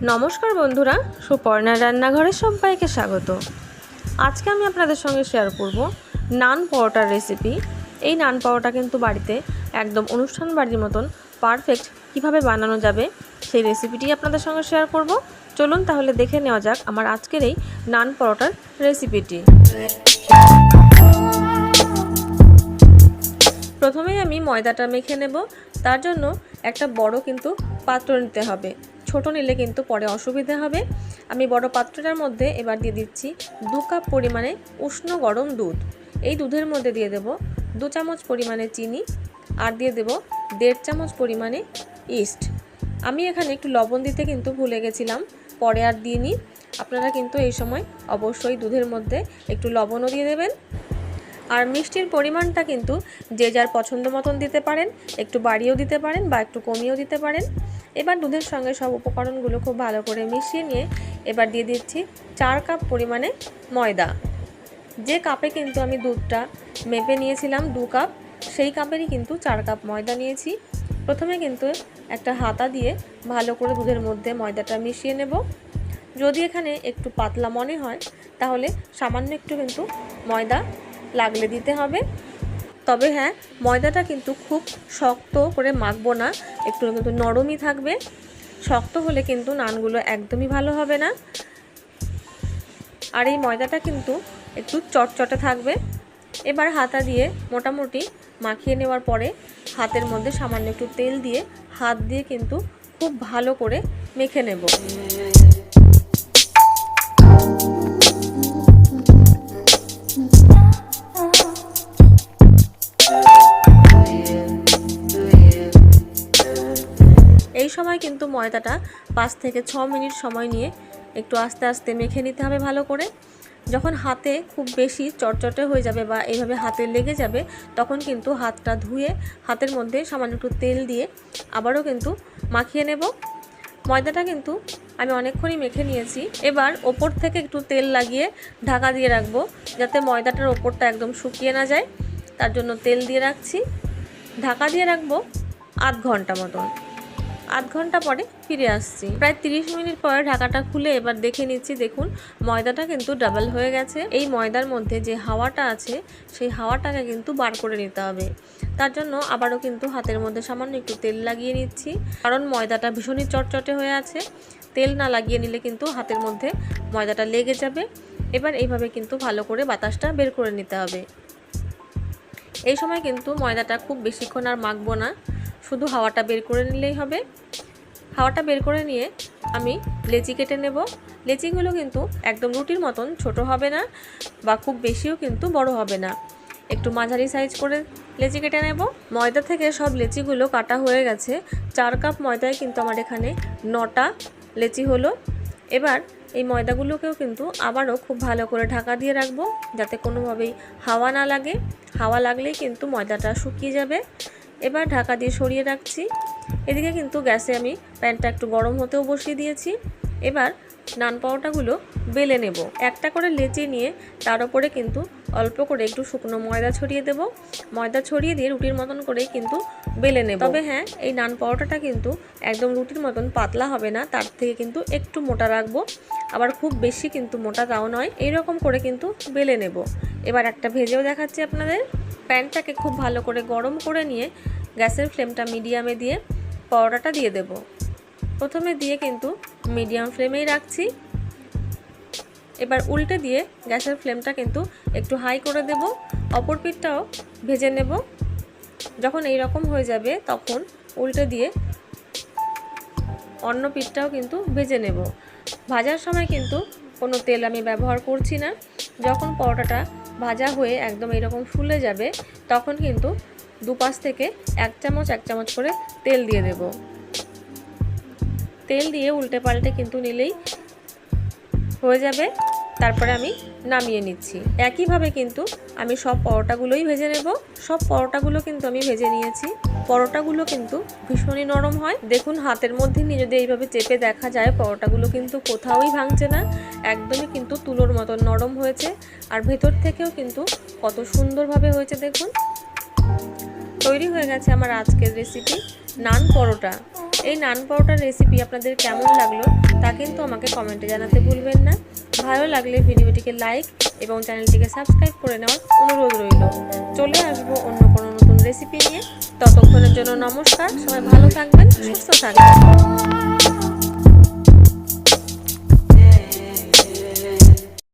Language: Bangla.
নমস্কার বন্ধুরা, সুপর্ণার রান্নাঘরে সবাইকে স্বাগত। আজকে আমি আপনাদের সঙ্গে শেয়ার করব নান পরোটার রেসিপি। এই নান পরোটা কিন্তু বাড়িতে একদম অনুষ্ঠান বাড়ির মতন পারফেক্ট কিভাবে বানানো যাবে সেই রেসিপিটি আপনাদের সঙ্গে শেয়ার করব। চলুন তাহলে দেখে নেওয়া যাক আমার আজকের এই নান পরোটার রেসিপিটি। প্রথমেই আমি ময়দাটা মেখে নেব। তার জন্য একটা বড় কিন্তু পাত্র নিতে হবে, ছোট নিলে কিন্তু পরে অসুবিধা হবে। আমি বড় পাত্রটার মধ্যে এবার দিয়ে দিচ্ছি 2 কাপ পরিমাণে উষ্ণ গরম দুধ। এই দুধের মধ্যে দিয়ে দেব 2 চামচ পরিমাণে চিনি, আর দিয়ে দেব 1.5 চামচ পরিমাণে ইস্ট। আমি এখানে একটু লবণ দিতে কিন্তু ভুলে গেছিলাম, পরে আর দিইনি। আপনারা কিন্তু এই সময় অবশ্যই দুধের মধ্যে একটু লবণও দিয়ে দেবেন। আর মিষ্টির পরিমাণটা কিন্তু যে যার পছন্দ মতন দিতে পারেন, একটু বাড়িয়েও দিতে পারেন বা একটু কমিয়েও দিতে পারেন। এবার দুধের সঙ্গে সব উপকরণগুলো খুব ভালো করে মিশিয়ে নিয়ে এবার দিয়ে দিচ্ছি 4 কাপ পরিমাণে ময়দা। যে কাপে কিন্তু আমি দুধটা মেপে নিয়েছিলাম 2 কাপ, সেই কাপেরই কিন্তু 4 কাপ ময়দা নিয়েছি। প্রথমে কিন্তু একটা হাতা দিয়ে ভালো করে দুধের মধ্যে ময়দাটা মিশিয়ে নেব। যদি এখানে একটু পাতলা মনে হয় তাহলে সামান্য একটু কিন্তু ময়দা লাগলে দিতে হবে। তবে হ্যাঁ, ময়দাটা কিন্তু খুব শক্ত করে মাখবো না, একটু কিন্তু নরমই থাকবে। শক্ত হলে কিন্তু নানগুলো একদমই ভালো হবে না। আর এই ময়দাটা কিন্তু একটু চটচটে থাকবে। এবার হাতা দিয়ে মোটামুটি মাখিয়ে নেওয়ার পরে হাতের মধ্যে সামান্য একটু তেল দিয়ে হাত দিয়ে কিন্তু খুব ভালো করে মেখে নেব। এই সময় কিন্তু ময়দাটা 5 থেকে 6 মিনিট সময় নিয়ে একটু আস্তে আস্তে মেখে নিতে হবে ভালো করে। যখন হাতে খুব বেশি চটচটে হয়ে যাবে বা এইভাবে হাতে লেগে যাবে, তখন কিন্তু হাতটা ধুয়ে হাতের মধ্যে সামান্য একটু তেল দিয়ে আবারও কিন্তু মাখিয়ে নেব। ময়দাটা কিন্তু আমি অনেকক্ষণই মেখে নিয়েছি। এবার ওপর থেকে একটু তেল লাগিয়ে ঢাকা দিয়ে রাখবো, যাতে ময়দাটার ওপরটা একদম শুকিয়ে না যায়। তার জন্য তেল দিয়ে রাখছি। ঢাকা দিয়ে রাখবো আধ ঘন্টা মতন। আধ ঘন্টা পরে ফিরে আসছি। প্রায় 30 মিনিট পরে ঢাকাটা খুলে এবার দেখে নিচ্ছি। দেখুন ময়দাটা কিন্তু ডাবল হয়ে গেছে। এই ময়দার মধ্যে যে হাওয়াটা আছে সেই হাওয়াটাকে কিন্তু বার করে নিতে হবে। তার জন্য আবারও কিন্তু হাতের মধ্যে সামান্য একটু তেল লাগিয়ে নিচ্ছি, কারণ ময়দাটা ভীষণই চটচটে হয়ে আছে। তেল না লাগিয়ে নিলে কিন্তু হাতের মধ্যে ময়দাটা লেগে যাবে। এবার এইভাবে কিন্তু ভালো করে বাতাসটা বের করে নিতে হবে। এই সময় কিন্তু ময়দাটা খুব বেশিক্ষণ আর মাখবো না, শুধু হাওয়াটা বের করে নিলেই হবে। হাওয়াটা বের করে নিয়ে আমি লেচি কেটে নেব। লেচিগুলো কিন্তু একদম রুটির মতন ছোট হবে না বা খুব বেশিও কিন্তু বড় হবে না, একটু মাঝারি সাইজ করে লেচি কেটে নেব। ময়দা থেকে সব লেচিগুলো কাটা হয়ে গেছে। 4 কাপ ময়দায় কিন্তু আমার এখানে 9টা লেচি হলো। এবার এই ময়দাগুলোকেও কিন্তু আবারও খুব ভালো করে ঢাকা দিয়ে রাখবো, যাতে কোনোভাবেই হাওয়া না লাগে। হাওয়া লাগলেই কিন্তু ময়দাটা শুকিয়ে যাবে। এবার ঢাকা দিয়ে সরিয়ে রাখছি। এদিকে কিন্তু গ্যাসে আমি প্যানটা একটু গরম হতেও বসিয়ে দিয়েছি। এবার নান পরোটাগুলো বেলে নেব। একটা করে লেচি নিয়ে তার উপরে কিন্তু অল্প করে একটু শুকনো ময়দা ছড়িয়ে দেব। ময়দা ছড়িয়ে দিয়ে রুটির মতন করে কিন্তু বেলে নেব। তবে হ্যাঁ, এই নান পরোটাটা কিন্তু একদম রুটির মতন পাতলা হবে না, তার থেকে কিন্তু একটু মোটা রাখবো। আবার খুব বেশি কিন্তু মোটা তাও নয়, এইরকম করে কিন্তু বেলে নেব। এবার একটা ভেজেও দেখাচ্ছি আপনাদের। প্যানটাকে খুব ভালো করে গরম করে নিয়ে গ্যাসের ফ্লেমটা মিডিয়ামে দিয়ে পরোটাটা দিয়ে দেব। প্রথমে দিয়ে কিন্তু মিডিয়াম ফ্লেমেই রাখছি। এবার উল্টে দিয়ে গ্যাসের ফ্লেমটা কিন্তু একটু হাই করে দেব। অপর পিঠটাও ভেজে নেব। যখন এই রকম হয়ে যাবে তখন উল্টে দিয়ে অন্য পিঠটাও কিন্তু ভেজে নেব। ভাজার সময় কিন্তু কোনো তেল আমি ব্যবহার করছি না। যখন পরোটাটা ভাজা হয়ে একদম এরকম ফুলে যাবে তখন কিন্তু দুপাশ থেকে 1 চামচ করে তেল দিয়ে দেব। তেল দিয়ে উল্টে পাল্টে কিন্তু নিলেই হয়ে যাবে। তারপরে আমি নামিয়ে নিচ্ছি। একইভাবে কিন্তু আমি সব পরোটাগুলোই ভেজে নেব। সব পরোটাগুলো কিন্তু আমি ভেজে নিয়েছি। পরোটাগুলো কিন্তু ভীষণই নরম হয়। দেখুন হাতের মধ্যে নিয়ে যদি এইভাবে চেপে দেখা যায়, পরোটাগুলো কিন্তু কোথাওই ভাঙছে না, একদমই কিন্তু তুলোর মতন নরম হয়েছে। আর ভেতর থেকেও কিন্তু কত সুন্দরভাবে হয়েছে দেখুন। তৈরি হয়ে গেছে আমার আজকের রেসিপি নান পরোটা। এই নান পরোটার রেসিপি আপনাদের কেমন লাগলো তা কিন্তু আমাকে কমেন্টে জানাতে ভুলবেন না। ভালো লাগলে ভিডিওটিকে লাইক এবং চ্যানেলটিকে সাবস্ক্রাইব করে নেওয়ার অনুরোধ রইল। চলে আসবো অন্য কোনো নতুন রেসিপি নিয়ে। ততক্ষণের জন্য নমস্কার, সবাই ভালো থাকবেন, সুস্থ থাকবেন।